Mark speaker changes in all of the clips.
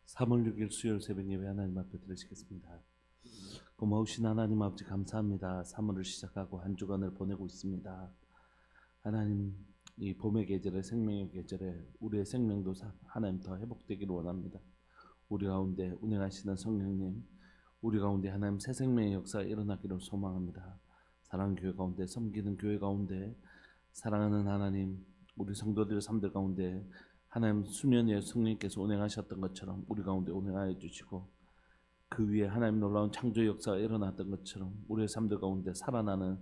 Speaker 1: 3월 6일 수요일 새벽 예배 하나님 앞에 드리시겠습니다. 고마우신 하나님 아버지 감사합니다. 3월을 시작하고 한 주간을 보내고 있습니다. 하나님, 이 봄의 계절에 생명의 계절에 우리의 생명도 하나님 더 회복되기를 원합니다. 우리 가운데 운행하시는 성령님, 우리 가운데 하나님 새 생명의 역사가 일어나기를 소망합니다. 사랑하는 교회 가운데, 섬기는 교회 가운데, 사랑하는 하나님, 우리 성도들의 삶들 가운데 하나님 수면 위에 성령님께서 운행하셨던 것처럼 우리 가운데 운행하여 주시고, 그 위에 하나님 놀라운 창조 역사가 일어났던 것처럼 우리의 삶들 가운데 살아나는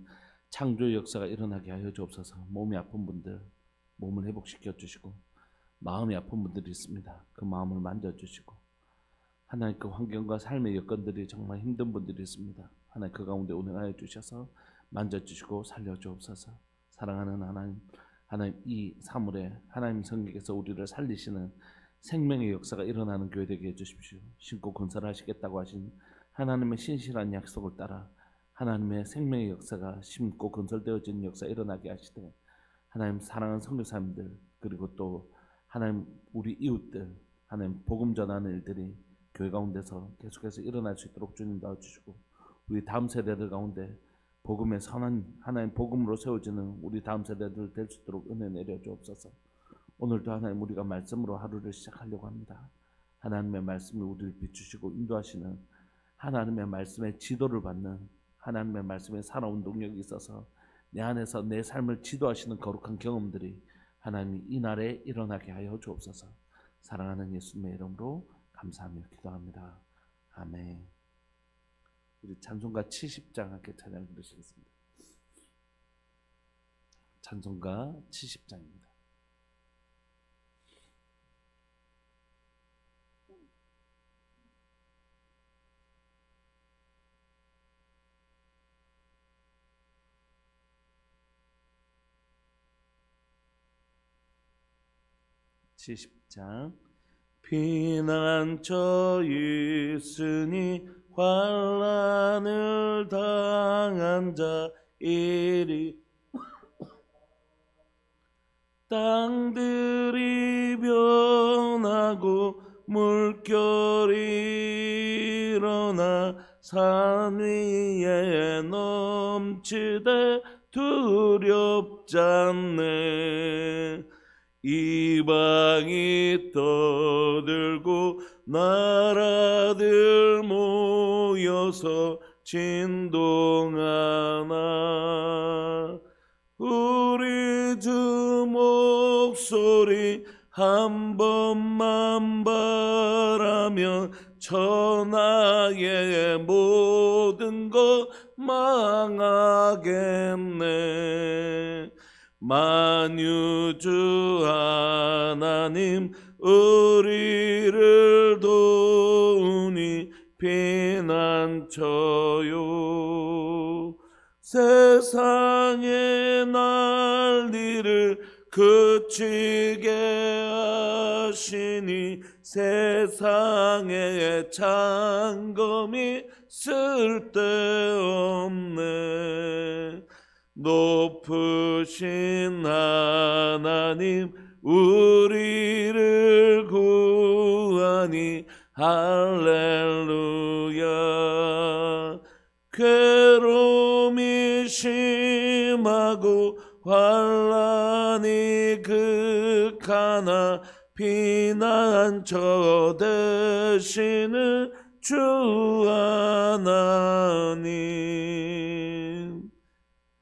Speaker 1: 창조 역사가 일어나게 하여 주옵소서. 몸이 아픈 분들 몸을 회복시켜 주시고, 마음이 아픈 분들이 있습니다. 그 마음을 만져주시고, 하나님 그 환경과 삶의 여건들이 정말 힘든 분들이 있습니다. 하나님 그 가운데 운행하여 주셔서 만져주시고 살려주옵소서. 사랑하는 하나님 이 사물에 하나님 성령께서 우리를 살리시는 생명의 역사가 일어나는 교회 되게 해주십시오. 신고 건설하시겠다고 하신 하나님의 신실한 약속을 따라 하나님의 생명의 역사가 심고 건설되어지는 역사 일어나게 하시되, 하나님 사랑하는 선교사님들, 그리고 또 하나님 우리 이웃들, 하나님 복음 전하는 일들이 교회 가운데서 계속해서 일어날 수 있도록 주님 도와주시고, 우리 다음 세대들 가운데 복음의 선한 하나님 복음으로 세워지는 우리 다음 세대들 될 수 있도록 은혜 내려 주옵소서. 오늘도 하나님 우리가 말씀으로 하루를 시작하려고 합니다. 하나님의 말씀이 우리를 비추시고 인도하시는, 하나님의 말씀의 지도를 받는, 하나님의 말씀에 살아온 동력이 있어서 내 안에서 내 삶을 지도하시는 거룩한 경험들이 하나님이 이 날에 일어나게 하여 주옵소서. 사랑하는 예수님의 이름으로 감사하며 기도합니다. 아멘. 우리 찬송가 70장 함께 찬양 부르시겠습니다. 찬송가 70장입니다. 피난처 있으니 환난을 당한 자 이리 땅들이 변하고 물결이 일어나 산 위에 넘치되 두렵지 않네. 이방이 떠들고 나라들 모여서 진동하나 우리 주 목소리 한 번만 바라면 천하의 모든 것 망하겠네. 만유주 하나님 우리를 도우니 피난처요. 세상의 난리를 그치게 하시니 세상의 창검이 쓸데없네. 높으신 하나님 우리를 구하니 할렐루야. 괴로움이 심하고 환난이 극하나 피난처 되시는 주 하나님.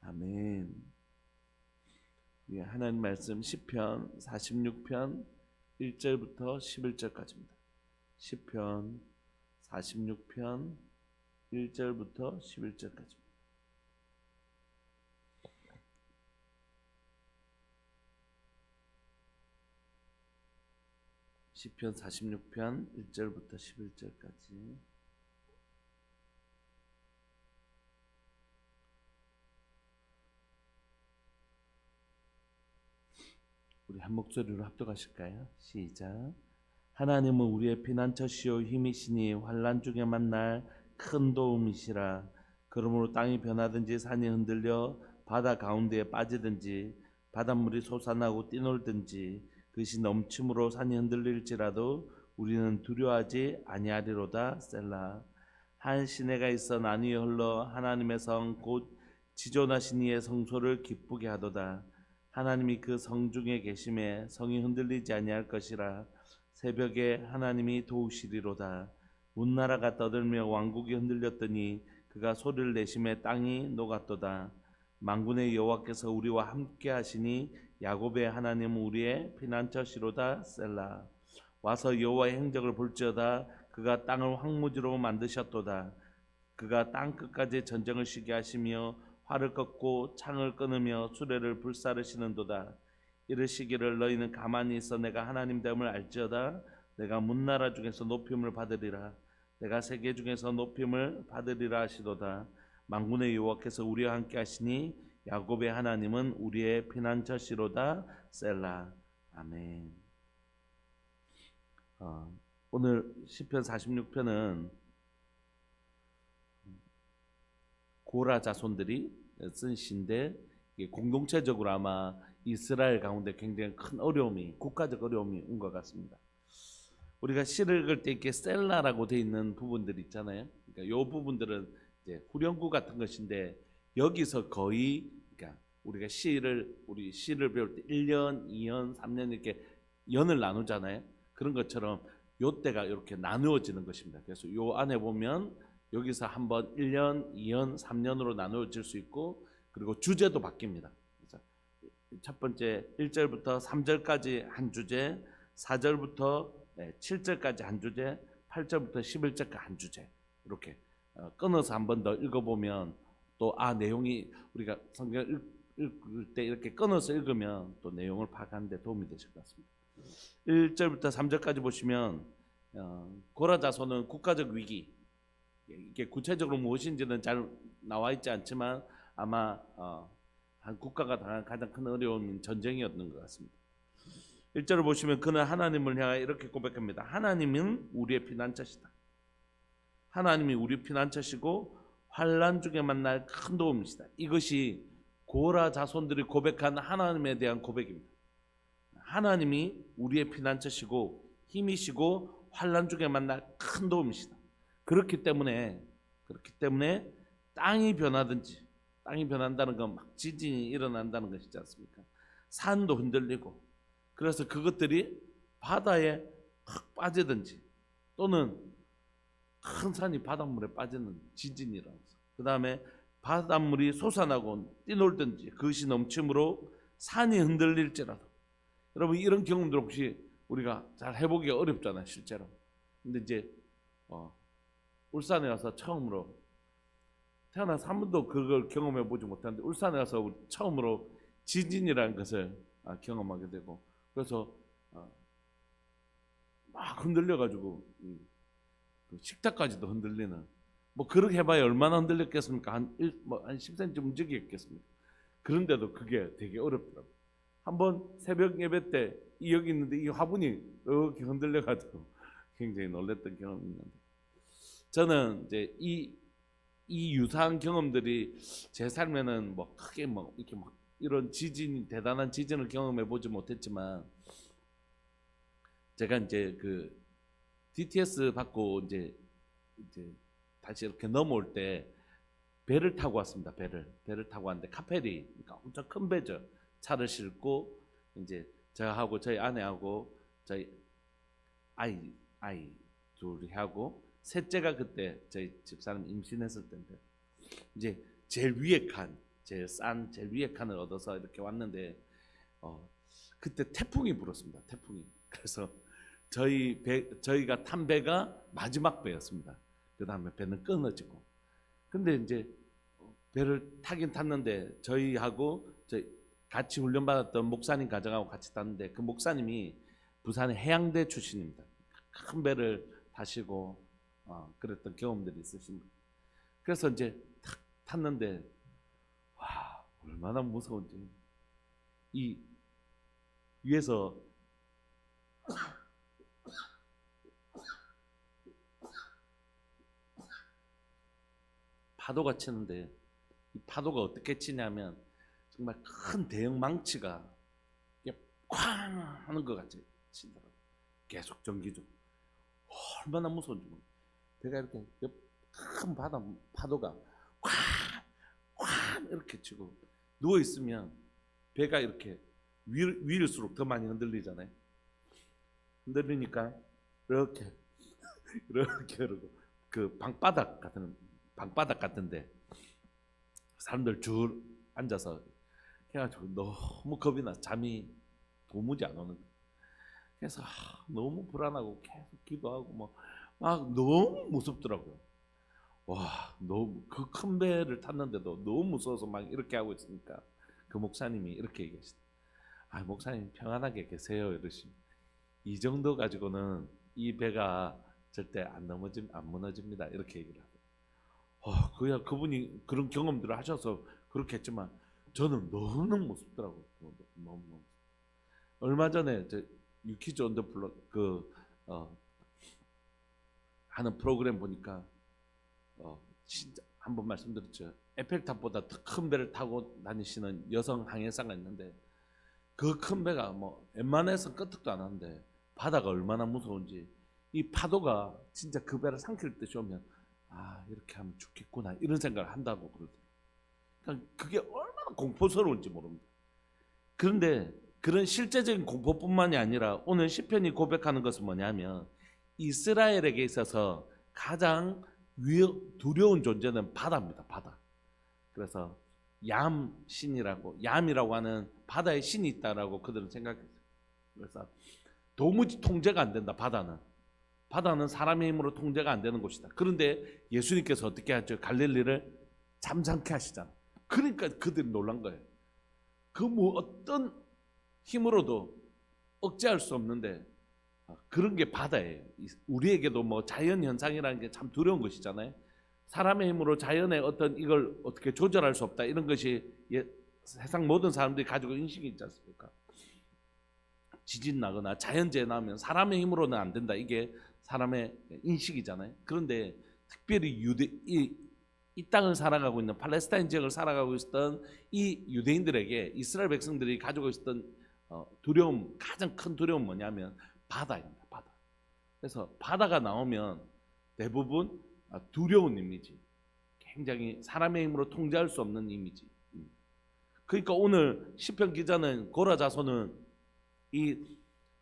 Speaker 1: 아멘. 하나님 말씀 시편 46편 1절부터 11절까지입니다. 시편 46편 1절부터 11절까지입니다. 시편 46편 1절부터 11절까지. 우리 한 목소리로 합독하실까요? 시작. 하나님은 우리의 피난처시요 힘이시니 환난 중에 만날 큰 도움이시라. 그러므로 땅이 변하든지 산이 흔들려 바다 가운데에 빠지든지 바닷물이 솟아나고 뛰놀든지 그것이 넘침으로 산이 흔들릴지라도 우리는 두려워하지 아니하리로다. 셀라. 한 시내가 있어 나뉘어 흘러 하나님의 성 곧 지존하신 이의 성소를 기쁘게 하도다. 하나님이 그 성 중에 계심에 성이 흔들리지 아니할 것이라. 새벽에 하나님이 도우시리로다. 문나라가 떠들며 왕국이 흔들렸더니 그가 소리를 내심에 땅이 녹았도다. 만군의 여호와께서 우리와 함께 하시니 야곱의 하나님은 우리의 피난처시로다. 셀라. 와서 여호와의 행적을 볼지어다. 그가 땅을 황무지로 만드셨도다. 그가 땅 끝까지 전쟁을 쉬게 하시며 활을 꺾고 창을 끊으며 수레를 불사르시는도다. 이르시기를 너희는 가만히 있어 내가 하나님 됨을 알지어다. 내가 문나라 중에서 높임을 받으리라. 내가 세계 중에서 높임을 받으리라 하시도다. 만군의 여호와께서 우리와 함께 하시니 야곱의 하나님은 우리의 피난처시로다. 셀라. 아멘. 오늘 시편 46편은 고라 자손들이 쓴 시인데 공동체적으로 아마 이스라엘 가운데 굉장히 큰 어려움이, 국가적 어려움이 온 것 같습니다. 우리가 시를 읽을 때 이렇게 셀라라고 되어 있는 부분들 있잖아요. 그러니까 이 부분들은 이제 후렴구 같은 것인데 여기서 거의 그러니까 우리 시를 배울 때 1년, 2년, 3년 이렇게 연을 나누잖아요. 그런 것처럼 요 때가 이렇게 나누어지는 것입니다. 그래서 요 안에 보면 여기서 한번 1년, 2년, 3년으로 나누어질 수 있고 그리고 주제도 바뀝니다. 그래서 첫 번째 1절부터 3절까지 한 주제, 4절부터 7절까지 한 주제, 8절부터 11절까지 한 주제 이렇게 끊어서 한 번 더 읽어보면 또 내용이 우리가 성경 읽을 때 이렇게 끊어서 읽으면 또 내용을 파악하는 데 도움이 되실 것 같습니다. 1절부터 3절까지 보시면 고라 자손은 국가적 위기, 이게 구체적으로 무엇인지는 잘 나와 있지 않지만 아마 한 국가가 당한 가장 큰 어려움은 전쟁이었던 것 같습니다. 1절을 보시면 그는 하나님을 향하여 이렇게 고백합니다. 하나님은 우리의 피난처시다. 하나님이 우리 피난처시고 환난 중에 만날 큰 도움이시다. 이것이 고라 자손들이 고백한 하나님에 대한 고백입니다. 하나님이 우리의 피난처시고 힘이시고 환난 중에 만날 큰 도움이시다. 그렇기 때문에 땅이 변한다는 건 막 지진이 일어난다는 것이지 않습니까? 산도 흔들리고 그래서 그것들이 바다에 확 빠지든지 또는 큰 산이 바닷물에 빠지는 지진이라고. 그 다음에 바닷물이 솟아나고 뛰놀든지 그것이 넘침으로 산이 흔들릴지라도. 여러분 이런 경험들 혹시 우리가 잘 해보기가 어렵잖아요 실제로. 근데 이제 울산에 와서 처음으로 태어나서 한 번도 그걸 경험해 보지 못했는데 울산에 와서 처음으로 지진이라는 것을 경험하게 되고 그래서 막 흔들려가지고 식탁까지도 흔들리는 뭐 그렇게 해봐야 얼마나 흔들렸겠습니까? 한 10cm 움직였겠습니까? 그런데도 그게 되게 어렵더라고요. 한번 새벽 예배 때 여기 있는데 이 화분이 이렇게 흔들려가지고 굉장히 놀랐던 경험이 있는데 저는 이제 이 유사한 경험들이 제 삶에는 뭐 크게 뭐 이렇게 막 이런 대단한 지진을 경험해 보지 못했지만 제가 이제 그 DTS 받고 이제 다시 이렇게 넘어올 때 배를 타고 왔습니다. 배를 타고 왔는데 카페리, 그러니까 엄청 큰 배죠. 차를 싣고 이제 저하고 저희 아내하고 저희 아이 둘이 하고 셋째가 그때 저희 집사람 임신했을 때인데 이제 제일 위에 제일 위에 칸을 얻어서 이렇게 왔는데 그때 태풍이 불었습니다. 태풍이. 그래서 저희가 탄 배가 마지막 배였습니다. 그 다음에 배는 끊어지고. 근데 이제 배를 타긴 탔는데 저희하고 같이 훈련받았던 목사님 가정하고 같이 탔는데 그 목사님이 부산의 해양대 출신입니다. 큰 배를 타시고 그랬던 경험들이 있으십니다. 그래서 이제 탁 탔는데 와 얼마나 무서운지 이 위에서 파도가 치는데 이 파도가 어떻게 치냐면 정말 큰 대형 망치가 쾅 하는 것 같이 치더라고요. 계속 정기적으로. 얼마나 무서운지 모르겠어요. 배가 이렇게 큰 바다 파도가 콱콱 이렇게 치고 누워 있으면 배가 이렇게 위일수록 더 많이 흔들리잖아요. 흔들리니까 이렇게 그러고 그 방바닥 같은데 사람들 줄 앉아서 해가지고 너무 겁이 나 잠이 도무지 안 오는 거예요. 그래서 너무 불안하고 계속 기도하고 막 너무 무섭더라고요. 와, 너무 그 큰 배를 탔는데도 너무 무서워서 막 이렇게 하고 있으니까 그 목사님이 이렇게 얘기하시다. 아, 목사님 편안하게 계세요 이러시면 이 정도 가지고는 이 배가 절대 안 무너집니다 이렇게 얘기를 하고. 그분이 그런 경험들을 하셔서 그렇겠지만 저는 너무 무섭더라고요. 너무. 얼마 전에 저 유키즈 온 더 블럭 하는 프로그램 보니까 진짜 한번 말씀드렸죠. 에펠탑보다 더 큰 배를 타고 다니시는 여성 항해사가 있는데 그 큰 배가 웬만해서 끄떡도 안 하는데 바다가 얼마나 무서운지 이 파도가 진짜 그 배를 삼킬 듯이 오면 이렇게 하면 죽겠구나 이런 생각을 한다고 그러더라고요. 그러니까 그게 얼마나 공포스러운지 모릅니다. 그런데 그런 실제적인 공포뿐만이 아니라 오늘 시편이 고백하는 것은 뭐냐면 이스라엘에게 있어서 가장 두려운 존재는 바다입니다. 바다. 그래서 얌이라고 하는 바다의 신이 있다라고 그들은 생각했어요. 그래서 도무지 통제가 안 된다. 바다는 사람의 힘으로 통제가 안 되는 곳이다. 그런데 예수님께서 어떻게 하죠? 갈릴리를 잠잠케 하시잖아. 그러니까 그들이 놀란 거예요. 그 어떤 힘으로도 억제할 수 없는데 그런 게 바다예요. 우리에게도 자연 현상이라는 게 참 두려운 것이잖아요. 사람의 힘으로 자연의 어떤 이걸 어떻게 조절할 수 없다 이런 것이 세상 모든 사람들이 가지고 인식이 있지 않습니까? 지진 나거나 자연재해 나면 사람의 힘으로는 안 된다. 이게 사람의 인식이잖아요. 그런데 특별히 이 땅을 살아가고 있는 팔레스타인 지역을 살아가고 있었던 이 유대인들에게 이스라엘 백성들이 가지고 있었던 가장 큰 두려움은 뭐냐면 바다입니다. 바다. 그래서 바다가 나오면 대부분 두려운 이미지, 굉장히 사람의 힘으로 통제할 수 없는 이미지. 그러니까 오늘 시편 기자는 고라 자손은 이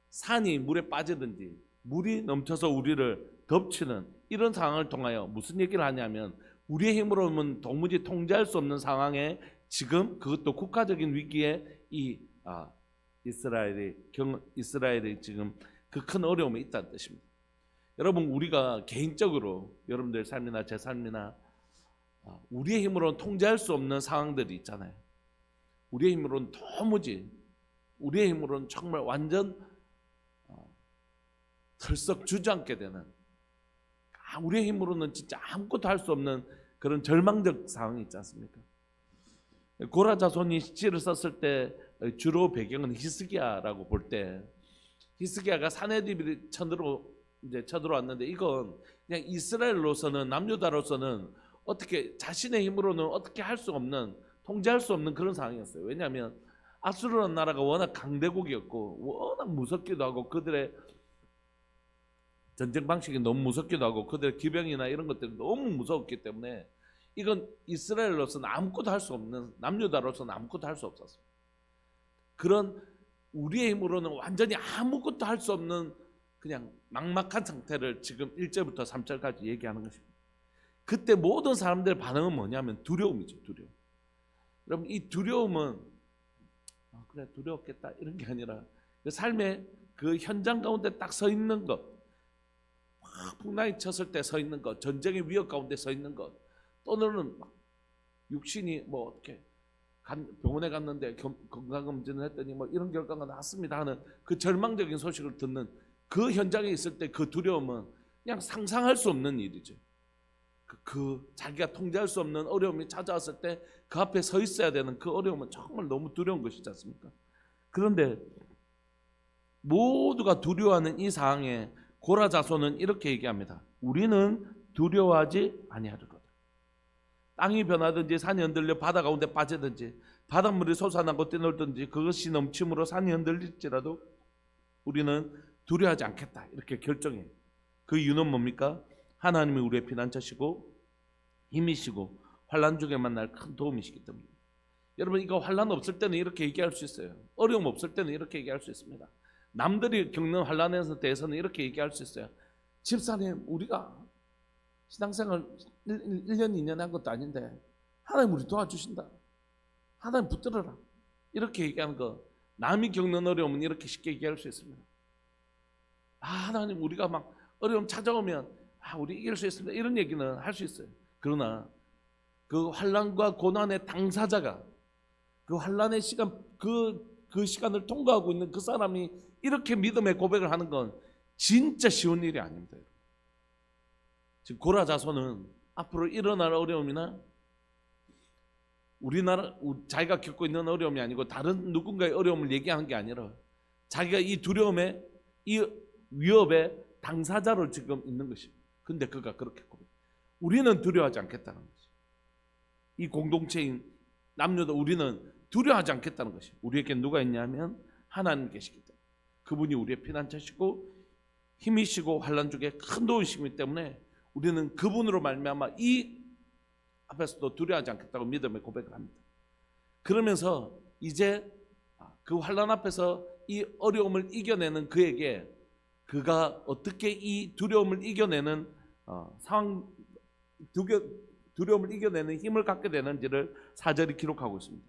Speaker 1: 산이 물에 빠지든지 물이 넘쳐서 우리를 덮치는 이런 상황을 통하여 무슨 얘기를 하냐면 우리의 힘으로는 도무지 통제할 수 없는 상황에 지금 그것도 국가적인 위기에 이스라엘이 지금 그 큰 어려움에 있다는 뜻입니다. 여러분 우리가 개인적으로 여러분들 삶이나 제 삶이나 우리의 힘으로는 통제할 수 없는 상황들이 있잖아요. 우리의 힘으로는 우리의 힘으로는 정말 완전 털썩 주저앉게 되는 우리의 힘으로는 진짜 아무것도 할 수 없는 그런 절망적 상황이 있지 않습니까? 고라 자손이 시를 썼을 때 주로 배경은 히스기야라고 볼 때 히스기야가 사내립이 쳐들어왔는데 이건 그냥 이스라엘로서는 남유다로서는 어떻게 자신의 힘으로는 어떻게 할 수 없는 통제할 수 없는 그런 상황이었어요. 왜냐하면 아수르라는 나라가 워낙 강대국이었고 워낙 무섭기도 하고 그들의 전쟁 방식이 너무 무섭기도 하고 그들의 기병이나 이런 것들이 너무 무서웠기 때문에 이건 이스라엘로서는 아무것도 할 수 없는 남유다로서는 아무것도 할 수 없었습니다. 그런 우리의 힘으로는 완전히 아무것도 할 수 없는 그냥 막막한 상태를 지금 1절부터 3절까지 얘기하는 것입니다. 그때 모든 사람들의 반응은 뭐냐면 두려움이죠. 두려움. 여러분 이 두려움은 그래 두려웠겠다 이런 게 아니라 그 삶의 그 현장 가운데 딱 서 있는 것, 풍랑이 쳤을 때 서 있는 것, 전쟁의 위협 가운데 서 있는 것, 또는 막 육신이 어떻게 병원에 갔는데 건강검진을 했더니 이런 결과가 나왔습니다 하는 그 절망적인 소식을 듣는 그 현장에 있을 때 그 두려움은 그냥 상상할 수 없는 일이죠. 자기가 통제할 수 없는 어려움이 찾아왔을 때 그 앞에 서 있어야 되는 그 어려움은 정말 너무 두려운 것이지 않습니까? 그런데 모두가 두려워하는 이 상황에 고라 자손은 이렇게 얘기합니다. 우리는 두려워하지 아니하리로다. 땅이 변하든지 산이 흔들려 바다 가운데 빠지든지 바닷물이 솟아나고 뛰놀든지 그것이 넘침으로 산이 흔들릴지라도 우리는 두려워하지 않겠다. 이렇게 결정해요. 그 이유는 뭡니까? 하나님이 우리의 피난처시고 힘이시고 환난 중에 만날 큰 도움이시기 때문에. 여러분, 이거 환난 없을 때는 이렇게 얘기할 수 있어요. 어려움 없을 때는 이렇게 얘기할 수 있습니다. 남들이 겪는 환난에 대해서는 이렇게 얘기할 수 있어요. 집사님, 우리가 신앙생활 1년 2년 한 것도 아닌데 하나님 우리 도와주신다. 하나님 붙들어라. 이렇게 얘기하는 거, 남이 겪는 어려움은 이렇게 쉽게 얘기할 수 있습니다. 하나님 우리가 막 어려움 찾아오면 우리 이길 수 있습니다. 이런 얘기는 할 수 있어요. 그러나 그 환난과 고난의 당사자가 그 환난의 시간, 그 시간을 통과하고 있는 그 사람이 이렇게 믿음의 고백을 하는 건 진짜 쉬운 일이 아닙니다. 지금 고라 자손은 앞으로 일어날 어려움이나 우리나라 자기가 겪고 있는 어려움이 아니고 다른 누군가의 어려움을 얘기하는 게 아니라 자기가 이 두려움에, 이 위협의 당사자로 지금 있는 것입니다. 근데 그가 그렇게 고백해요. 우리는 두려워하지 않겠다는 것이, 이 공동체인 남녀도 우리는 두려워하지 않겠다는 것이, 우리에게 누가 있냐면 하나님 계시기 때문에, 그분이 우리의 피난처시고 힘이시고 환난 중에 큰 도우시기 때문에 우리는 그분으로 말미암아 이 앞에서도 두려워하지 않겠다고 믿음의 고백을 합니다. 그러면서 이제 그 환난 앞에서 이 어려움을 이겨내는 그에게, 그가 어떻게 이 두려움을 이겨내는 상황, 두려움을 이겨내는 힘을 갖게 되는지를 4절이 기록하고 있습니다.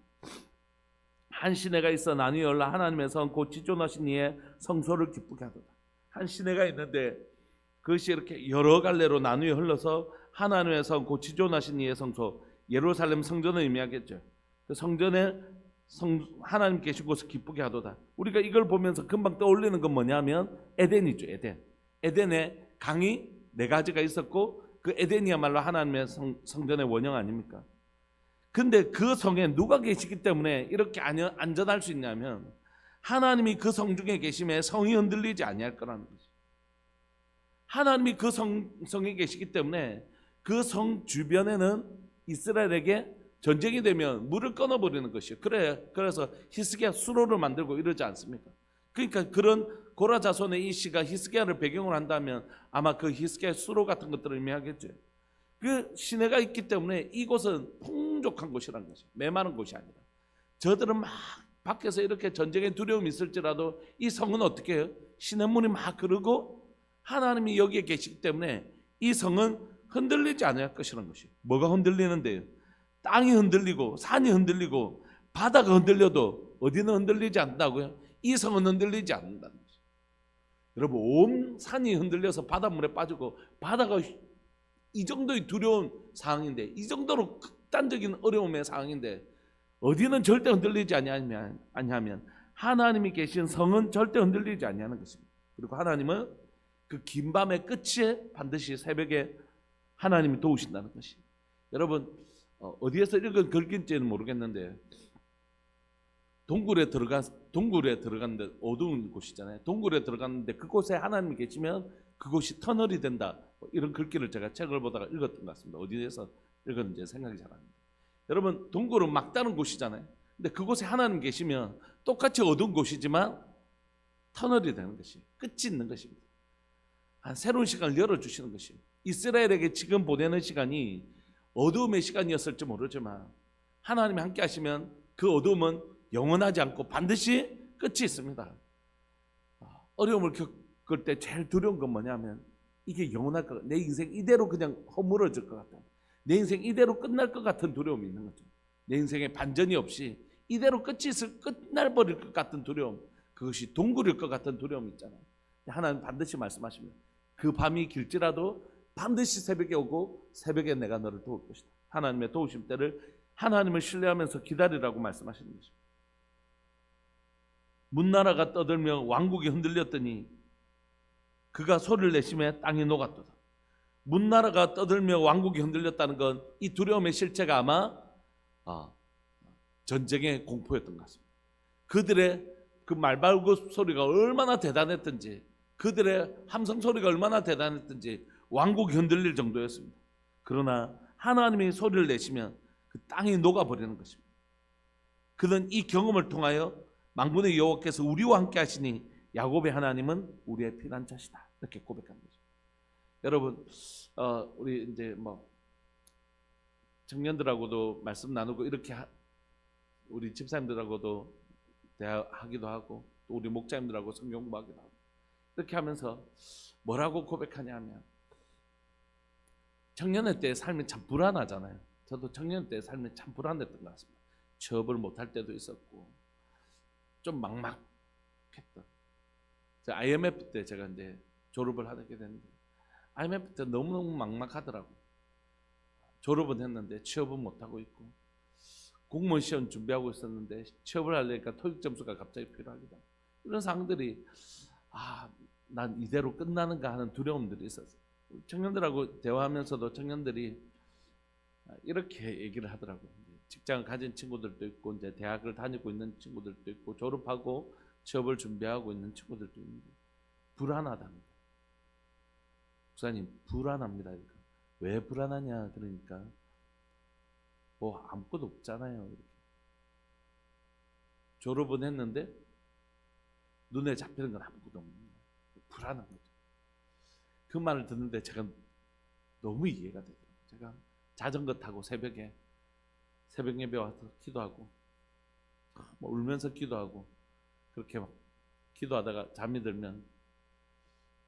Speaker 1: 한 시내가 있어 나뉘어 열라 하나님의 성 곧 지존하신 이의 성소를 기쁘게 하도다. 한 시내가 있는데 그것이 이렇게 여러 갈래로 나누어 흘러서 하나님의 성 곧 지존하신 이의 성소, 예루살렘 성전을 의미하겠죠. 그 성전에 하나님 계신 곳을 기쁘게 하도다. 우리가 이걸 보면서 금방 떠올리는 건 뭐냐면 에덴이죠. 에덴에 강이 4가지가 있었고 그 에덴이야말로 하나님의 성전의 원형 아닙니까? 근데 그 성에 누가 계시기 때문에 이렇게 안전할 수 있냐면 하나님이 그 성 중에 계심에 성이 흔들리지 아니할 거라는 거죠. 하나님이 그 성에 계시기 때문에 그 성 주변에는 이스라엘에게 전쟁이 되면 물을 끊어버리는 것이에요. 그래서 히스기야 수로를 만들고 이러지 않습니까? 그러니까 그런 고라 자손의 이 시가 히스기야를 배경으로 한다면 아마 그 히스기야 수로 같은 것들을 의미하겠죠. 그 시내가 있기 때문에 이곳은 풍족한 곳이라는 것이에요. 메마른 곳이 아니라. 저들은 막 밖에서 이렇게 전쟁의 두려움이 있을지라도 이 성은 어떻게 해요? 시냇물이 막 흐르고 하나님이 여기에 계시기 때문에 이 성은 흔들리지 않을 것이라는 것이에요. 뭐가 흔들리는데요? 땅이 흔들리고 산이 흔들리고 바다가 흔들려도 어디는 흔들리지 않는다고요? 이 성은 흔들리지 않는다는 것이에요. 여러분, 온 산이 흔들려서 바닷물에 빠지고 바다가 이 정도의 두려운 상황인데, 이 정도로 극단적인 어려움의 상황인데 어디는 절대 흔들리지 아니하면 하나님이 계신 성은 절대 흔들리지 아니하는 것입니다. 그리고 하나님은 그 긴 밤의 끝에 반드시 새벽에 하나님이 도우신다는 것이. 여러분, 어디에서 읽은 글귀인지는 모르겠는데 동굴에 들어갔는데 어두운 곳이잖아요. 동굴에 들어갔는데 그곳에 하나님이 계시면 그곳이 터널이 된다. 이런 글귀를 제가 책을 보다가 읽었던 것 같습니다. 어디에서 읽었는지 생각이 잘 안 납니다. 여러분, 동굴은 막다른 곳이잖아요. 근데 그곳에 하나님 계시면 똑같이 어두운 곳이지만 터널이 되는 것이, 끝이 있는 것입니다. 새로운 시간을 열어주시는 것이. 이스라엘에게 지금 보내는 시간이 어두움의 시간이었을지 모르지만 하나님이 함께 하시면 그 어두움은 영원하지 않고 반드시 끝이 있습니다. 어려움을 겪을 때 제일 두려운 건 뭐냐면 이게 영원할 것 같아. 내 인생 이대로 그냥 허물어질 것 같다. 내 인생 이대로 끝날 것 같은 두려움이 있는 거죠. 내 인생에 반전이 없이 이대로 끝날 버릴 것 같은 두려움, 그것이 동굴일 것 같은 두려움이 있잖아요. 하나님 반드시 말씀하십니다. 그 밤이 길지라도 반드시 새벽에 오고 새벽에 내가 너를 도울 것이다. 하나님의 도우심 때를 하나님을 신뢰하면서 기다리라고 말씀하시는 것입니다. 문나라가 떠들며 왕국이 흔들렸더니 그가 소리를 내심에 땅이 녹았도다. 문나라가 떠들며 왕국이 흔들렸다는 건 이 두려움의 실체가 아마 전쟁의 공포였던 것 같습니다. 그들의 그 말발굽 소리가 얼마나 대단했던지, 그들의 함성 소리가 얼마나 대단했던지 왕국이 흔들릴 정도였습니다. 그러나 하나님이 소리를 내시면 그 땅이 녹아버리는 것입니다. 그는 이 경험을 통하여 만군의 여호와께서 우리와 함께 하시니 야곱의 하나님은 우리의 피난처시다, 이렇게 고백한 거죠. 여러분 우리 이제 뭐 청년들하고도 말씀 나누고 이렇게 우리 집사님들하고도 대화하기도 하고 또 우리 목자님들하고 성경 공부하기도 하고 이렇게 하면서 뭐라고 고백하냐면 청년의 때 삶이 참 불안하잖아요. 저도 청년 때 삶이 참 불안했던 것 같습니다. 취업을 못할 때도 있었고 좀 막막했던. IMF 때 제가 이제 졸업을 하게 됐는데 IMF 때 너무너무 막막하더라고요. 졸업은 했는데 취업은 못하고 있고 공무원 시험 준비하고 있었는데 취업을 하려니까 토익 점수가 갑자기 필요하기도 하고 이런 상황들이 난 이대로 끝나는가 하는 두려움들이 있었어요. 청년들하고 대화하면서도 청년들이 이렇게 얘기를 하더라고요. 직장을 가진 친구들도 있고 이제 대학을 다니고 있는 친구들도 있고 졸업하고 취업을 준비하고 있는 친구들도 있는데 불안하답니다. 목사님 불안합니다. 그러니까. 왜 불안하냐 그러니까 뭐 아무것도 없잖아요. 이렇게. 졸업은 했는데 눈에 잡히는 건 아무것도 없는 거예요. 불안한 거죠. 그 말을 듣는데 제가 너무 이해가 되더라고요. 제가 자전거 타고 새벽 예배 와서 기도하고 뭐 울면서 기도하고 그렇게 막 기도하다가 잠이 들면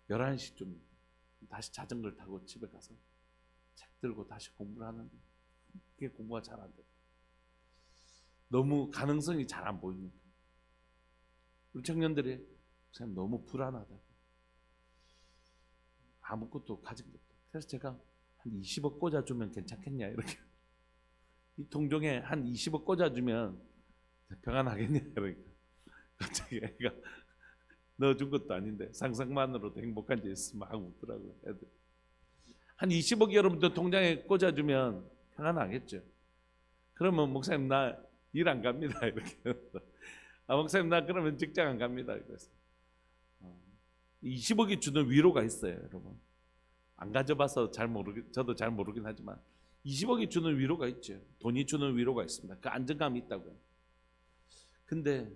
Speaker 1: 11시쯤 다시 자전거를 타고 집에 가서 책 들고 다시 공부를 하는데 그게 공부가 잘 안 돼요. 너무 가능성이 잘 안 보이니까. 우리 청년들이 선생님 너무 불안하다고. 아무것도 가진 것도. 그래서 제가 한 20억 꽂아주면 괜찮겠냐 이렇게. 이 통종에 한 20억 꽂아주면 평안하겠냐 그러니까. 갑자기 애가 넣어준 것도 아닌데 상상만으로도 행복한 지 있으면 막 웃더라고요. 애들. 한 20억 여러분들 통장에 꽂아주면 평안하겠죠. 그러면 목사님 나 일 안 갑니다 이렇게. 목사님 나 그러면 직장 안 갑니다. 그래서 20억이 주는 위로가 있어요, 여러분. 안 가져봐서 저도 잘 모르긴 하지만 20억이 주는 위로가 있죠. 돈이 주는 위로가 있습니다. 그 안정감이 있다고요. 근데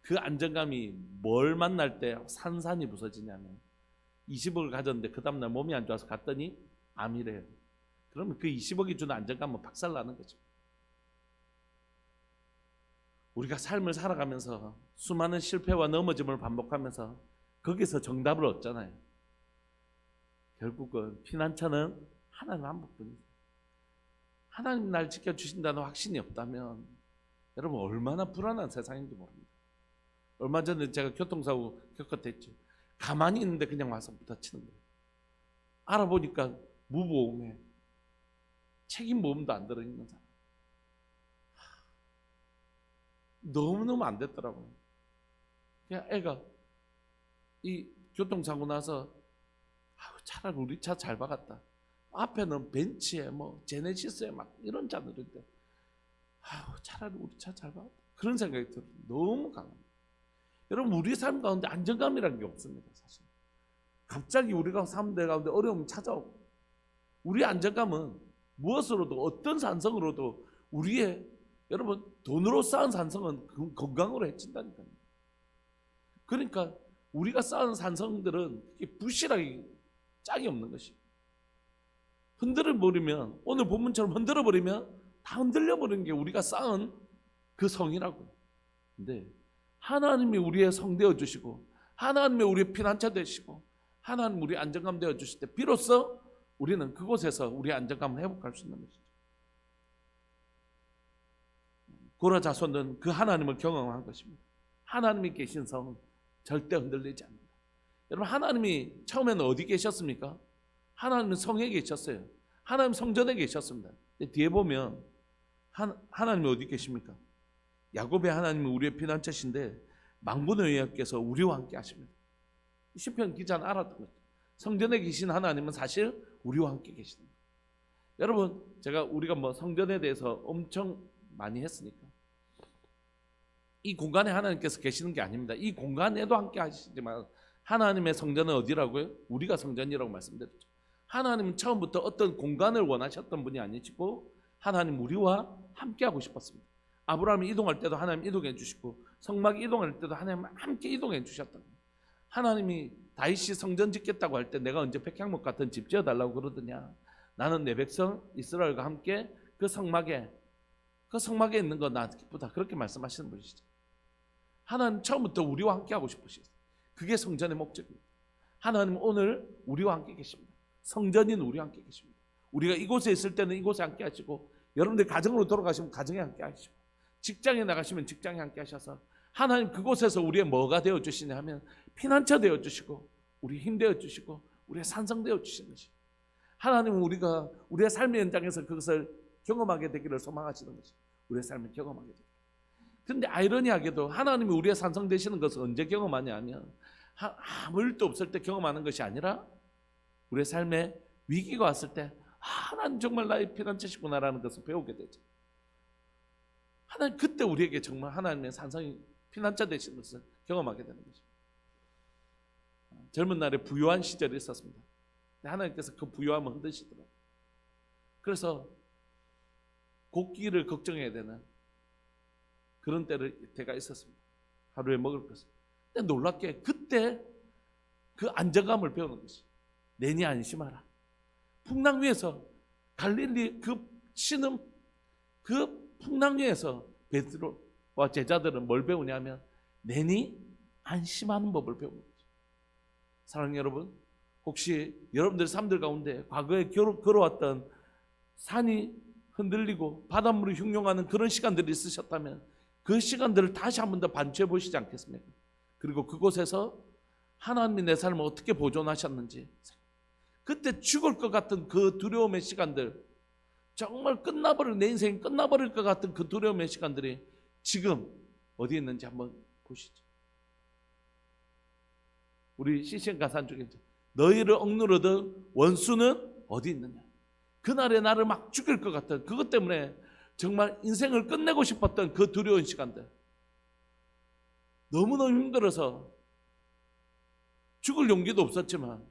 Speaker 1: 그 안정감이 뭘 만날 때 산산이 부서지냐면 20억을 가졌는데 그 다음날 몸이 안 좋아서 갔더니 암이래요. 그러면 그 20억이 주는 안정감은 박살나는 거죠. 우리가 삶을 살아가면서 수많은 실패와 넘어짐을 반복하면서 거기서 정답을 얻잖아요. 결국은 피난처는 하나님 한 분뿐이에요. 하나님 날 지켜주신다는 확신이 없다면 여러분 얼마나 불안한 세상인지 모릅니다. 얼마 전에 제가 교통사고 겪었댔죠. 가만히 있는데 그냥 와서 부딪히는 거예요. 알아보니까 무보험에 책임보험도 안 들어있는 사람. 너무너무 안 됐더라고요. 그냥 애가 이 교통사고 나서 차라리 우리 차 잘 박았다. 앞에는 벤츠에 뭐 제네시스에 막 이런 차들인데 차라리 우리 차 잘 박았다. 그런 생각이 들어요. 너무 강합니다. 여러분 우리 삶 가운데 안정감이라는 게 없습니다. 사실 갑자기 우리가 삶 가운데 어려움이 찾아오고 우리의 안정감은 무엇으로도 어떤 산성으로도 우리의 여러분 돈으로 쌓은 산성은 건강으로 해친다니까요. 그러니까 우리가 쌓은 산성들은 부실하게 짝이 없는 것이에요. 흔들어버리면 오늘 본문처럼 흔들어버리면 다 흔들려버리는 게 우리가 쌓은 그 성이라고요. 근데 하나님이 우리의 성 되어주시고 하나님이 우리의 피난처 되시고 하나님 우리의 안정감 되어주실 때 비로소 우리는 그곳에서 우리의 안정감을 회복할 수 있는 것이죠. 고라 자손은 그 하나님을 경험한 것입니다. 하나님이 계신 성은 절대 흔들리지 않는다. 여러분 하나님이 처음에는 어디 계셨습니까? 하나님은 성에 계셨어요. 하나님 성전에 계셨습니다. 뒤에 보면 하나님이 어디 계십니까? 야곱의 하나님은 우리의 피난처신데 만군의 여호와께서 우리와 함께 하십니다. 시편 기자는 알았던 거죠. 성전에 계신 하나님은 사실 우리와 함께 계시는 거예요. 여러분 우리가 뭐 성전에 대해서 엄청 많이 했으니까 이 공간에 하나님께서 계시는 게 아닙니다. 이 공간에도 함께 하시지만 하나님의 성전은 어디라고요? 우리가 성전이라고 말씀드렸죠. 하나님은 처음부터 어떤 공간을 원하셨던 분이 아니시고 하나님 우리와 함께 하고 싶었습니다. 아브라함이 이동할 때도 하나님 이동해 주시고 성막이 이동할 때도 하나님 함께 이동해 주셨던 거예요. 하나님이 다윗이 성전 짓겠다고 할 때 내가 언제 백향목 같은 집 지어달라고 그러더냐. 나는 내 백성 이스라엘과 함께 그 성막에 있는 거 나 기쁘다. 그렇게 말씀하시는 분이시죠. 하나님 처음부터 우리와 함께 하고 싶으시죠. 그게 성전의 목적입니다. 하나님은 오늘 우리와 함께 계십니다. 성전인 우리와 함께 계십니다. 우리가 이곳에 있을 때는 이곳에 함께 하시고, 여러분들 가정으로 돌아가시면 가정에 함께 하시고, 직장에 나가시면 직장에 함께 하셔서 하나님 그곳에서 우리의 뭐가 되어주시냐 하면 피난처 되어주시고, 우리 힘 되어주시고, 우리의 산성 되어주시는 것이, 하나님은 우리가 우리의 삶의 현장에서 그것을 경험하게 되기를 소망하시는 것이, 우리의 삶을 경험하게 됩니다. 그런데 아이러니하게도 하나님이 우리의 산성 되시는 것을 언제 경험하냐 하면 아무 일도 없을 때 경험하는 것이 아니라 우리의 삶에 위기가 왔을 때 하나님 정말 나의 피난처시구나라는 것을 배우게 되죠. 하나님 그때 우리에게 정말 하나님의 산성이 피난처 되시는 것을 경험하게 되는 거죠. 젊은 날에 부유한 시절이 있었습니다. 하나님께서 그 부유함을 흔드시더라고요. 그래서 곡기를 걱정해야 되는 그런 때가 있었습니다. 하루에 먹을 것을. 근데 놀랍게 그때 그 안정감을 배우는 것이, 내니 안심하라. 풍랑 위에서 갈릴리 그 신음 그 풍랑 위에서 베드로와 제자들은 뭘 배우냐면 내니 안심하는 법을 배우는 거죠. 사랑하는 여러분, 혹시 여러분들 삶들 가운데 과거에 걸어왔던 산이 흔들리고 바닷물이 흉용하는 그런 시간들이 있으셨다면 그 시간들을 다시 한 번 더 반추해 보시지 않겠습니까? 그리고 그곳에서 하나님이 내 삶을 어떻게 보존하셨는지, 그때 죽을 것 같은 그 두려움의 시간들, 정말 내 인생이 끝나버릴 것 같은 그 두려움의 시간들이 지금 어디 있는지 한번 보시죠. 우리 CCM 가사 중에 너희를 억누르던 원수는 어디 있느냐. 그날에 나를 막 죽일 것 같은, 그것 때문에 정말 인생을 끝내고 싶었던 그 두려운 시간들, 너무너무 힘들어서 죽을 용기도 없었지만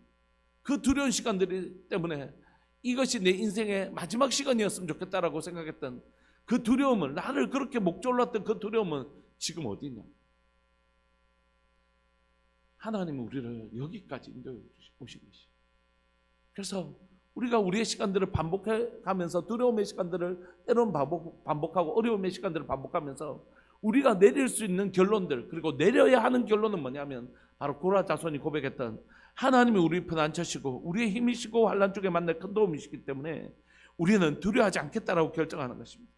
Speaker 1: 그 두려운 시간들 때문에 이것이 내 인생의 마지막 시간이었으면 좋겠다라고 생각했던 그 두려움을, 나를 그렇게 목졸랐던 그 두려움은 지금 어디 있냐. 하나님은 우리를 여기까지 인도해 오신 것이. 그래서 우리가 우리의 시간들을 반복해 가면서, 두려움의 시간들을 때로는 반복하고 어려움의 시간들을 반복하면서 우리가 내릴 수 있는 결론들, 그리고 내려야 하는 결론은 뭐냐면 바로 고라 자손이 고백했던 하나님이 우리 피난처시고 우리의 힘이시고 환난 중에 만날 큰 도움이시기 때문에 우리는 두려워하지 않겠다라고 결정하는 것입니다.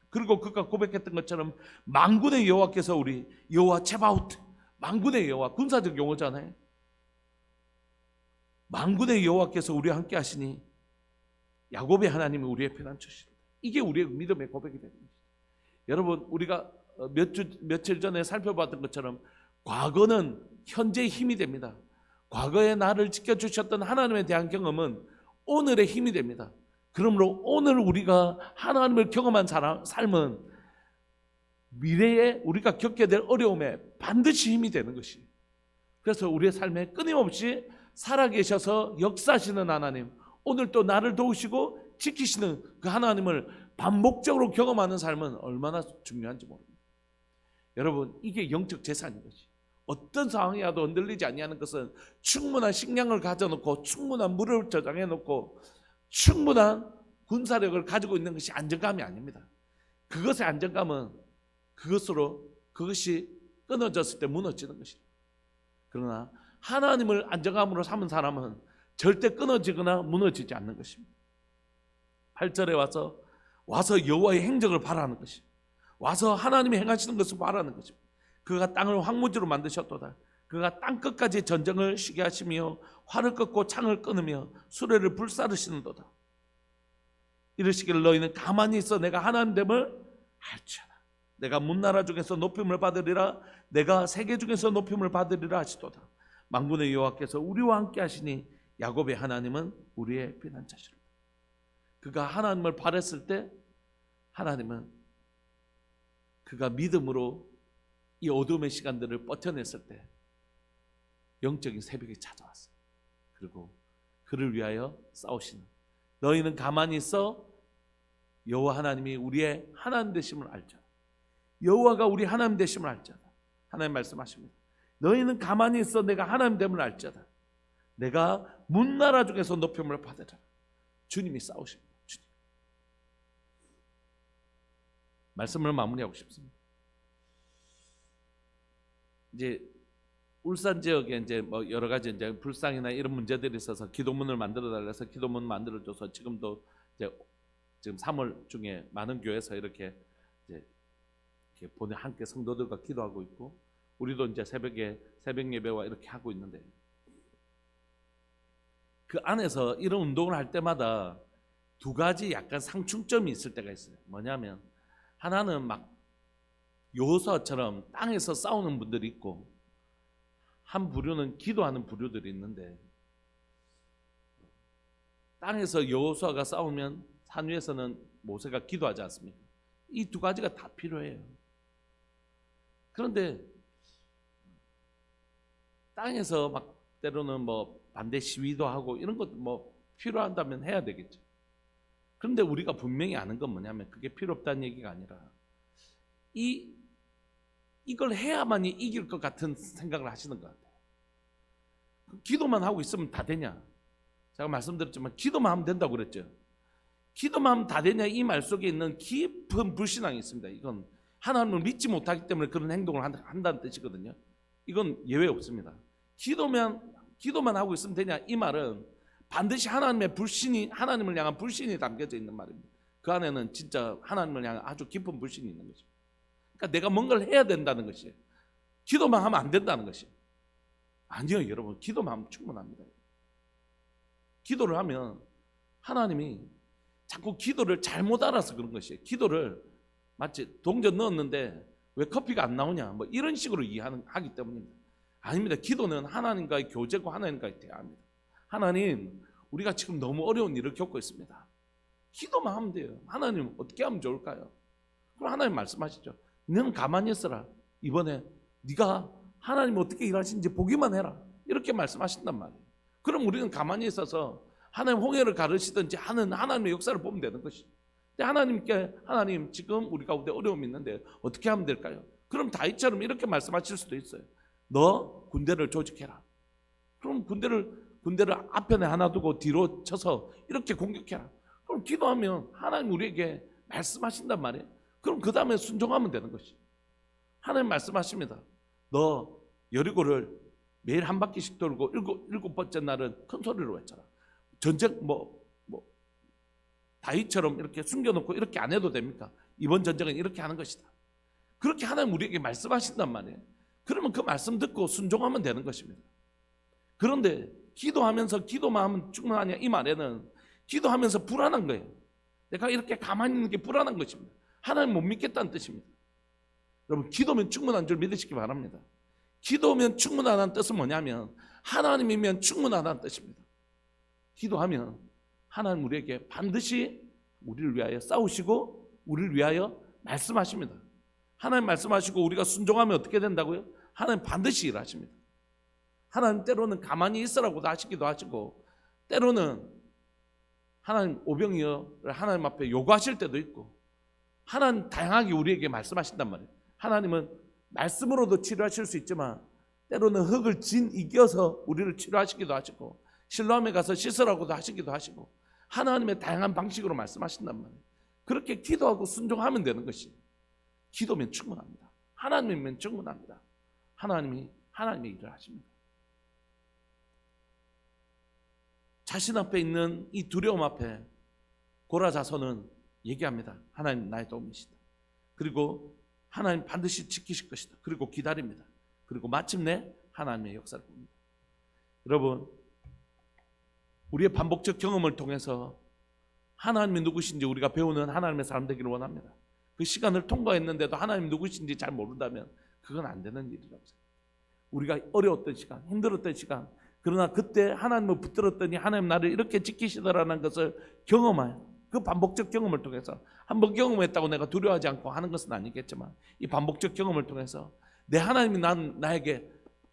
Speaker 1: 그리고 그가 고백했던 것처럼 만군의 여호와께서 우리 여호와 체바우트, 만군의 여호와, 군사적 용어잖아요. 만군의 여호와께서 우리와 함께 하시니 야곱의 하나님이 우리의 피난처시로다. 이게 우리의 믿음의 고백이 되는 것입니다. 여러분, 우리가 며칠 전에 살펴봤던 것처럼 과거는 현재의 힘이 됩니다. 과거에 나를 지켜주셨던 하나님에 대한 경험은 오늘의 힘이 됩니다. 그러므로 오늘 우리가 하나님을 경험한 삶은 미래에 우리가 겪게 될 어려움에 반드시 힘이 되는 것이. 그래서 우리의 삶에 끊임없이 살아계셔서 역사하시는 하나님, 오늘 또 나를 도우시고 지키시는 그 하나님을 반복적으로 경험하는 삶은 얼마나 중요한지 모릅니다. 여러분, 이게 영적 재산인 것이. 어떤 상황이 와도 흔들리지 아니하는 것은 충분한 식량을 가져놓고 충분한 물을 저장해놓고 충분한 군사력을 가지고 있는 것이 안정감이 아닙니다. 그것의 안정감은 그것이 끊어졌을 때 무너지는 것입니다. 그러나 하나님을 안정감으로 삼은 사람은 절대 끊어지거나 무너지지 않는 것입니다. 8절에 와서 여호와의 행적을 바라는 것입니다. 와서 하나님이 행하시는 것을 바라는 것입니다. 그가 땅을 황무지로 만드셨도다. 그가 땅 끝까지 전쟁을 쉬게 하시며 활을 꺾고 창을 끊으며 수레를 불사르시는도다. 이르시기를 너희는 가만히 있어 내가 하나님됨을 알지어다. 내가 문나라 중에서 높임을 받으리라. 내가 세계 중에서 높임을 받으리라 하시도다. 만군의 여호와께서 우리와 함께 하시니 야곱의 하나님은 우리의 피난처시로다. 그가 하나님을 바랬을 때 하나님은 그가 믿음으로 이 어둠의 시간들을 버텨냈을 때 영적인 새벽이 찾아왔어요. 그리고 그를 위하여 싸우시는, 너희는 가만히 있어 여호와 하나님이 우리의 하나님 되심을 알자. 여호와가 우리 하나님 되심을 알자. 하나님 말씀하십니다. 너희는 가만히 있어 내가 하나님 됨을 알자다. 내가 문나라 중에서 높임을 받으라. 주님이 싸우십니다. 주님. 말씀을 마무리하고 싶습니다. 이제 울산 지역에 이제 뭐 여러 가지 이제 불상이나 이런 문제들이 있어서 기도문을 만들어 달라서 기도문 만들어줘서 지금도 이제 지금 3월 중에 많은 교회에서 이렇게 이제 이렇게 보내 함께 성도들과 기도하고 있고, 우리도 이제 새벽에 새벽 예배와 이렇게 하고 있는데, 그 안에서 이런 운동을 할 때마다 두 가지 약간 상충점이 있을 때가 있어요. 뭐냐면 하나는 막 요서처럼 땅에서 싸우는 분들이 있고, 한 부류는 기도하는 부류들이 있는데, 땅에서 여호수아가 싸우면 산 위에서는 모세가 기도하지 않습니까? 이 두 가지가 다 필요해요. 그런데 땅에서 막 때로는 뭐 반대 시위도 하고 이런 것도 뭐 필요한다면 해야 되겠죠. 그런데 우리가 분명히 아는 건 뭐냐면 그게 필요 없다는 얘기가 아니라 이걸 해야만이 이길 것 같은 생각을 하시는 것 같아요. 기도만 하고 있으면 다 되냐? 제가 말씀드렸지만 기도만 하면 된다고 그랬죠. 기도만 하면 다 되냐? 이 말 속에 있는 깊은 불신앙이 있습니다. 이건 하나님을 믿지 못하기 때문에 그런 행동을 한다는 뜻이거든요. 이건 예외 없습니다. 기도만 하고 있으면 되냐? 이 말은 반드시 하나님의 불신이, 하나님을 향한 불신이 담겨져 있는 말입니다. 그 안에는 진짜 하나님을 향한 아주 깊은 불신이 있는 거죠. 그러니까 내가 뭔가를 해야 된다는 것이에요. 기도만 하면 안 된다는 것이에요. 아니요, 여러분. 기도만 하면 충분합니다. 기도를 하면 하나님이 자꾸 기도를 잘못 알아서 그런 것이에요. 기도를 마치 동전 넣었는데 왜 커피가 안 나오냐, 뭐 이런 식으로 이해하기 때문입니다. 아닙니다. 기도는 하나님과의 교제고 하나님과의 대화입니다. 하나님, 우리가 지금 너무 어려운 일을 겪고 있습니다. 기도만 하면 돼요. 하나님 어떻게 하면 좋을까요? 그럼 하나님 말씀하시죠. 너는 가만히 있어라. 이번에 네가 하나님 어떻게 일하시는지 보기만 해라. 이렇게 말씀하신단 말이에요. 그럼 우리는 가만히 있어서 하나님 홍해를 가르치든지 하는 하나님의 역사를 보면 되는 것이죠. 근데 하나님께, 하나님 지금 우리 가운데 어려움이 있는데 어떻게 하면 될까요? 그럼 다윗처럼 이렇게 말씀하실 수도 있어요. 너 군대를 조직해라. 그럼 군대를 앞편에 하나 두고 뒤로 쳐서 이렇게 공격해라. 그럼 기도하면 하나님 우리에게 말씀하신단 말이에요. 그럼 그 다음에 순종하면 되는 것이. 하나님 말씀하십니다. 너 여리고를 매일 한 바퀴씩 돌고 일곱 번째 날은 큰 소리로 외쳐라. 전쟁 다윗처럼 이렇게 숨겨놓고 이렇게 안 해도 됩니까? 이번 전쟁은 이렇게 하는 것이다. 그렇게 하나님 우리에게 말씀하신단 말이에요. 그러면 그 말씀 듣고 순종하면 되는 것입니다. 그런데 기도하면서 기도만 하면 충분하냐, 이 말에는 기도하면서 불안한 거예요. 내가 이렇게 가만히 있는 게 불안한 것입니다. 하나님 못 믿겠다는 뜻입니다. 여러분, 기도면 충분한 줄 믿으시기 바랍니다. 기도면 충분하다는 뜻은 뭐냐면 하나님이면 충분하다는 뜻입니다. 기도하면 하나님 우리에게 반드시 우리를 위하여 싸우시고 우리를 위하여 말씀하십니다. 하나님 말씀하시고 우리가 순종하면 어떻게 된다고요? 하나님 반드시 일하십니다. 하나님 때로는 가만히 있으라고도 하시기도 하시고, 때로는 하나님 오병이어를 하나님 앞에 요구하실 때도 있고, 하나님 다양하게 우리에게 말씀하신단 말이에요. 하나님은 말씀으로도 치료하실 수 있지만 때로는 흙을 이겨서 우리를 치료하시기도 하시고, 실로암에 가서 씻으라고도 하시기도 하시고, 하나님의 다양한 방식으로 말씀하신단 말이에요. 그렇게 기도하고 순종하면 되는 것이, 기도면 충분합니다. 하나님이면 충분합니다. 하나님이 하나님의 일을 하십니다. 자신 앞에 있는 이 두려움 앞에 고라자손은 얘기합니다. 하나님 나의 도움이시다. 그리고 하나님 반드시 지키실 것이다. 그리고 기다립니다. 그리고 마침내 하나님의 역사를 봅니다. 여러분, 우리의 반복적 경험을 통해서 하나님이 누구신지 우리가 배우는 하나님의 사람 되기를 원합니다. 그 시간을 통과했는데도 하나님 누구신지 잘 모른다면 그건 안 되는 일이라고 생각합니다. 우리가 어려웠던 시간, 힘들었던 시간, 그러나 그때 하나님을 붙들었더니 하나님 나를 이렇게 지키시더라는 것을 경험하여, 그 반복적 경험을 통해서, 한번 경험했다고 내가 두려워하지 않고 하는 것은 아니겠지만 이 반복적 경험을 통해서 내 하나님이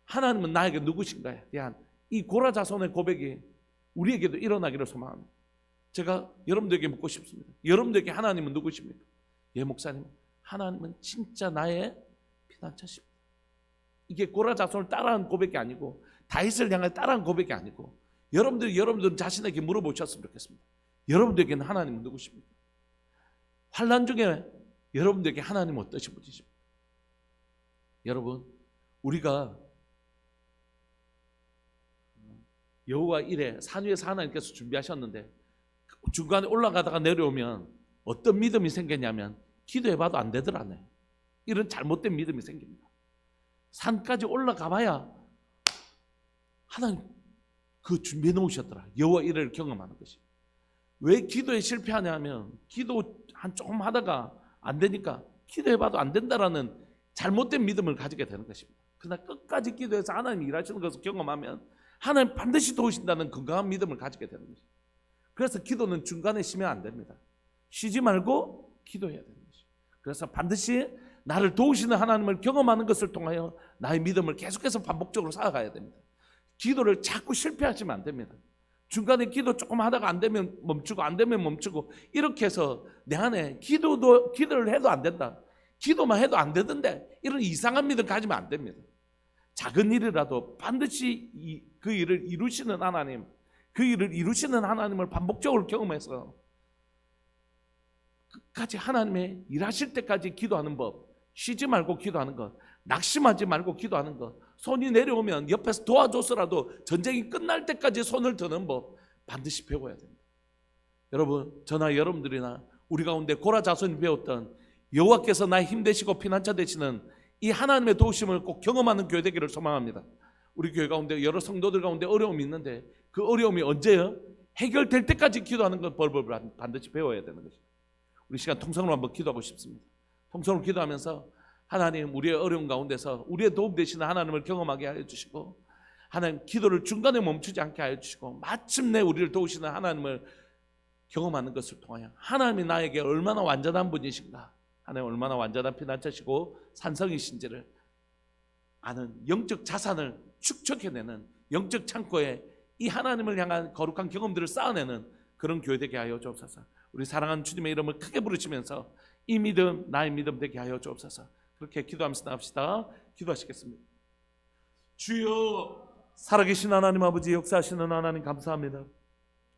Speaker 1: 하나님은 나에게 누구신가에 대한 이 고라자손의 고백이 우리에게도 일어나기를 소망합니다. 제가 여러분들에게 묻고 싶습니다. 여러분들에게 하나님은 누구십니까? 예, 목사님, 하나님은 진짜 나의 피난처십니다. 이게 고라자손을 따라한 고백이 아니고 다윗을 향해 따라한 고백이 아니고 여러분들은 자신에게 물어보셨으면 좋겠습니다. 여러분들에게는 하나님은 누구십니까? 환난 중에 여러분들에게 하나님은 어떠신 분이십니까? 여러분, 우리가 여호와 이레 산 위에서 하나님께서 준비하셨는데 중간에 올라가다가 내려오면 어떤 믿음이 생겼냐면 기도해봐도 안 되더라네. 이런 잘못된 믿음이 생깁니다. 산까지 올라가 봐야 하나님 그 준비해 놓으셨더라. 여호와 이레를 경험하는 것이. 왜 기도에 실패하냐면 기도 한 조금 하다가 안 되니까 기도해봐도 안 된다라는 잘못된 믿음을 가지게 되는 것입니다. 그러나 끝까지 기도해서 하나님이 일하시는 것을 경험하면 하나님 반드시 도우신다는 건강한 믿음을 가지게 되는 것입니다. 그래서 기도는 중간에 쉬면 안 됩니다. 쉬지 말고 기도해야 되는 것입니다. 그래서 반드시 나를 도우시는 하나님을 경험하는 것을 통하여 나의 믿음을 계속해서 반복적으로 쌓아가야 됩니다. 기도를 자꾸 실패하시면 안 됩니다. 중간에 기도 조금 하다가 안 되면 멈추고 안 되면 멈추고 이렇게 해서 내 안에 기도를 해도 안 된다, 기도만 해도 안 되던데 이런 이상한 믿음 가지면 안 됩니다. 작은 일이라도 반드시 그 일을 이루시는 하나님, 그 일을 이루시는 하나님을 반복적으로 경험해서 끝까지 하나님의 일하실 때까지 기도하는 법, 쉬지 말고 기도하는 것, 낙심하지 말고 기도하는 것, 손이 내려오면 옆에서 도와줘서라도 전쟁이 끝날 때까지 손을 드는 법 반드시 배워야 됩니다. 여러분, 저나 여러분들이나 우리 가운데 고라 자손이 배웠던 여호와께서 나의 힘 되시고 피난처 되시는 이 하나님의 도우심을 꼭 경험하는 교회 되기를 소망합니다. 우리 교회 가운데 여러 성도들 가운데 어려움이 있는데 그 어려움이 언제요? 해결될 때까지 기도하는 것 법을 반드시 배워야 되는 것입니다. 우리 시간 통성으로 한번 기도하고 싶습니다. 통성으로 기도하면서 하나님, 우리의 어려움 가운데서 우리의 도움 되시는 하나님을 경험하게 하여 주시고, 하나님 기도를 중간에 멈추지 않게 하여 주시고, 마침내 우리를 도우시는 하나님을 경험하는 것을 통하여 하나님이 나에게 얼마나 완전한 분이신가, 하나님 얼마나 완전한 피난처시고 산성이신지를 아는 영적 자산을 축적해내는 영적 창고에 이 하나님을 향한 거룩한 경험들을 쌓아내는 그런 교회 되게 하여 주옵소서. 우리 사랑하는 주님의 이름을 크게 부르시면서 이 믿음 나의 믿음 되게 하여 주옵소서. 그렇게 기도하면서 나갑시다. 기도하시겠습니다. 주여, 살아계신 하나님 아버지, 역사하시는 하나님 감사합니다.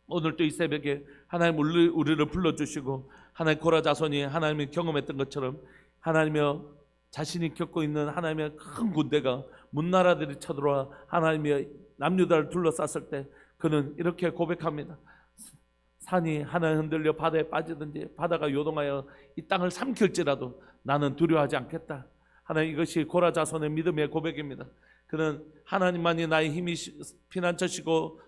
Speaker 1: 오늘 또 이 새벽에 하나님 우리를 불러주시고 하나님 고라 자손이 하나님이 경험했던 것처럼 하나님이여 자신이 겪고 있는 하나님의 큰 군대가 문나라들이 쳐들어와 하나님의 남유다를 둘러쌌을 때 그는 이렇게 고백합니다. 산이 하나 흔들려 바다에 빠지든지 바다가 요동하여 이 땅을 삼킬지라도 나는 두려워하지 않겠다. 하나님, 이것이 고라 자손의 믿음의 고백입니다. 그는 하나님만이 나의 피난처시고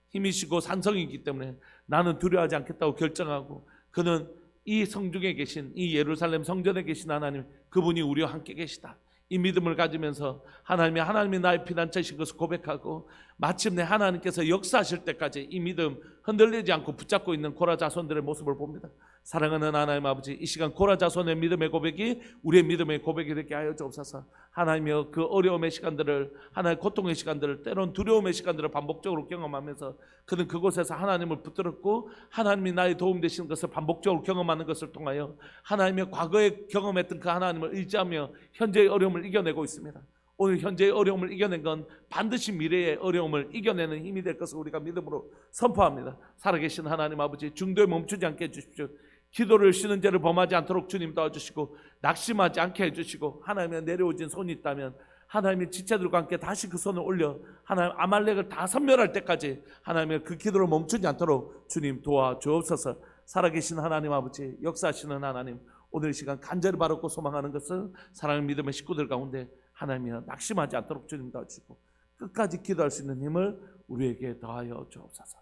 Speaker 1: 힘이시고 산성이기 때문에 나는 두려워하지 않겠다고 결정하고, 그는 이 성중에 계신 이 예루살렘 성전에 계신 하나님, 그분이 우리와 함께 계시다, 이 믿음을 가지면서 하나님이 나의 피난처이신 것을 고백하고 마침내 하나님께서 역사하실 때까지 이 믿음 흔들리지 않고 붙잡고 있는 고라 자손들의 모습을 봅니다. 사랑하는 하나님 아버지, 이 시간 고라 자손의 믿음의 고백이 우리의 믿음의 고백이 되게 하여 주옵소서. 하나님이여, 그 어려움의 시간들을, 하나님의 고통의 시간들을, 때론 두려움의 시간들을 반복적으로 경험하면서 그는 그곳에서 하나님을 붙들었고 하나님이 나의 도움 되시는 것을 반복적으로 경험하는 것을 통하여 하나님의 과거에 경험했던 그 하나님을 의지하며 현재의 어려움을 이겨내고 있습니다. 오늘 현재의 어려움을 이겨낸 건 반드시 미래의 어려움을 이겨내는 힘이 될 것을 우리가 믿음으로 선포합니다. 살아계신 하나님 아버지, 중도에 멈추지 않게 해주십시오. 기도를 쉬는 죄를 범하지 않도록 주님 도와주시고 낙심하지 않게 해주시고, 하나님의 내려오진 손이 있다면 하나님의 지체들과 함께 다시 그 손을 올려 하나님 아말렉을 다 섬멸할 때까지 하나님의 그 기도를 멈추지 않도록 주님 도와주옵소서. 살아계신 하나님 아버지, 역사하시는 하나님, 오늘 이 시간 간절히 바라고 소망하는 것은 사랑하는 믿음의 식구들 가운데 하나님이여 낙심하지 않도록 주님 도와주시고 끝까지 기도할 수 있는 힘을 우리에게 더하여 주옵소서.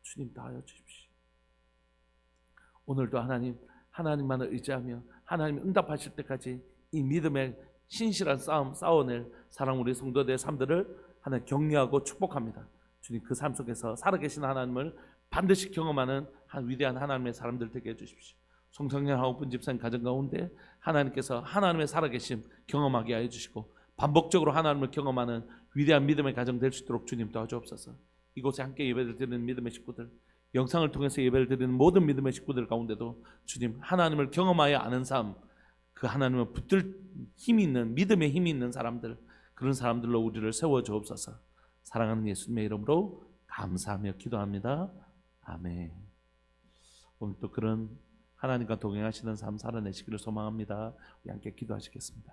Speaker 1: 주님 더하여 주십시오. 오늘도 하나님만을 의지하며 하나님이 응답하실 때까지 이 믿음의 신실한 싸움 싸워낼 사랑 우리 성도들의 삶들을 하나님 격려하고 축복합니다. 주님, 그 삶 속에서 살아계신 하나님을 반드시 경험하는 위대한 하나님의 사람들 되게 해주십시오. 송성년 하오픈 집사님 가정 가운데 하나님께서 하나님의 살아계심 경험하게 해주시고 반복적으로 하나님을 경험하는 위대한 믿음의 가정 될 수 있도록 주님 도와주옵소서. 이곳에 함께 예배를 드리는 믿음의 식구들, 영상을 통해서 예배를 드리는 모든 믿음의 식구들 가운데도 주님, 하나님을 경험하여 아는 삶, 그 하나님을 붙들 힘이 있는, 믿음의 힘이 있는 사람들, 그런 사람들로 우리를 세워 주옵소서. 사랑하는 예수님의 이름으로 감사하며 기도합니다. 아멘. 오늘 또 그런 하나님과 동행하시는 삶 살아내시기를 소망합니다. 우리 함께 기도하시겠습니다.